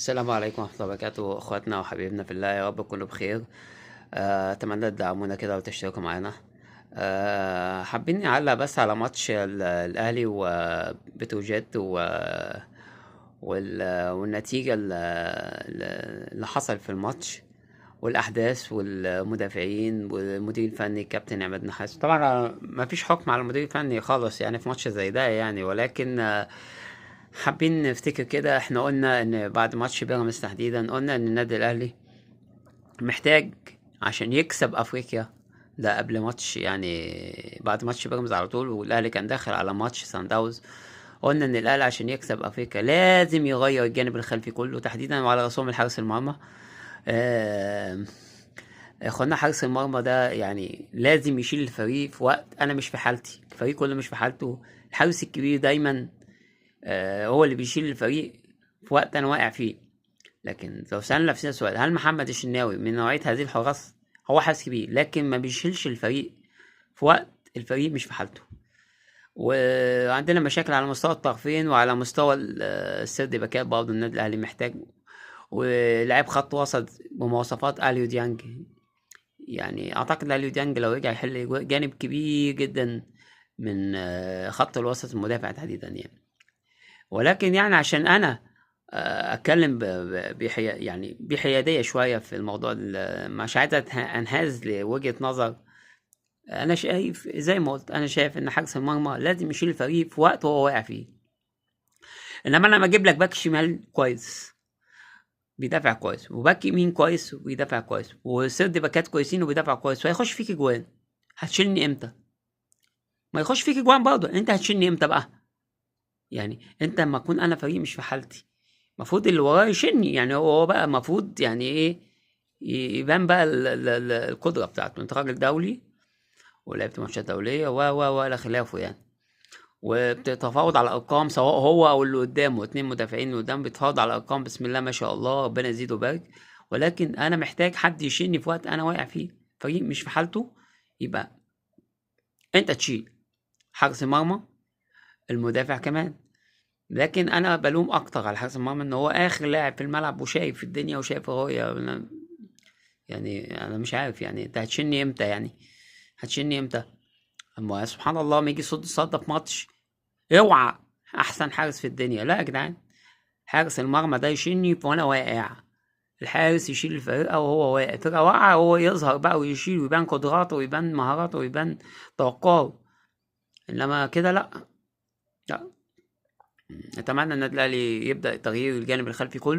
السلام عليكم ورحمة الله وبركاته، اخواتنا وحبايبنا في الله، يا رب تكونوا بخير. اتمنى تدعمونا كده وتشتركوا معانا. حابين نعلق بس على ماتش الاهلي وبتروجيت والنتيجة اللي حصل في الماتش، والاحداث والمدافعين والمدير الفني الكابتن عماد نحاس. طبعا ما فيش حكم على المدير الفني خالص يعني في ماتش زي ده يعني، ولكن حابين نفتكر كده. احنا قلنا ان بعد ماتش بيراميدز تحديدا قلنا ان النادي الاهلي محتاج عشان يكسب افريقيا. ده قبل ماتش يعني، بعد ماتش بيراميدز على طول والاهلي كان داخل على ماتش سان داونز. قلنا ان الاهلي عشان يكسب افريقيا لازم يغير الجانب الخلفي كله تحديدا، وعلى رسوم الحارس المرمى. آه، اخوانا حارس المرمى ده يعني لازم يشيل الفريق في وقت انا مش في حالتي، الفريق كله مش في حالته. الحارس الكبير دايما هو اللي بيشيل الفريق في وقت انا واقع فيه. لكن لو سألنا نفسنا سؤال، هل محمد الشناوي من نوعية هذه الحراس؟ هو حارس كبير لكن ما بيشيلش الفريق في وقت الفريق مش في حالته. وعندنا مشاكل على مستوى الطرفين وعلى مستوى السرد باكات برضه النادي الاهلي محتاج. ولاعب خط وسط بمواصفات اليو ديانج، يعني اعتقد اليو ديانج لو رجع يحل جانب كبير جدا من خط الوسط المدافع تحديدا يعني. ولكن يعني عشان انا اتكلم يعني بحياديه شويه في الموضوع، مش عايز انحاز لوجهه نظر. انا شايف زي ما قلت، انا شايف ان حارس المرمى لازم يشيل الفريق في وقت هو واقع فيه. انما انا لما اجيب لك باك شمال كويس بيدافع كويس، وباك يمين كويس وبيدافع كويس، وسرد باكات كويسين وبيدافع كويس، وهيخش فيك اجوان، هتشيلني امتى؟ ما يخش فيك اجوان برضه، انت هتشيلني امتى بقى؟ يعني انت لما اكون انا فريق مش في حالتي، المفروض اللي وراه يشيلني. يعني هو بقى المفروض يعني ايه؟ يبان بقى القدره بتاعته. انت راجل دولي ولعبت ماتشات دوليه ولا خلافه يعني، وبتتفاوض على ارقام، سواء هو او اللي قدامه، اتنين مدافعين اللي قدام بيتفاوض على ارقام بسم الله ما شاء الله، ربنا يزيده ويبارك. ولكن انا محتاج حد يشيلني في وقت انا واقع فيه، فريق مش في حالته. يبقى انت تشيل حارس المرمى، المدافع كمان. لكن انا بلوم اكتر على حارس المرمى ان هو اخر لاعب في الملعب وشايف الدنيا وشايف الرؤية. يعني انا مش عارف يعني انت هتشيلني امتى؟ يعني هتشيلني امتى؟ اما سبحان الله ما يجي صد في ماتش، اوعى احسن حارس في الدنيا. لا يا جدعان، حارس المرمى ده يشيلني وانا واقع. الحارس يشيل الفرقة وهو واقع، الفرقة واقعة وهو يظهر بقى ويشيل ويبان قدراته ويبان مهاراته ويبان توقعه. انما كده لا. لا، اتمنى النادي الاهلي يبدا تغيير الجانب الخلفي كله.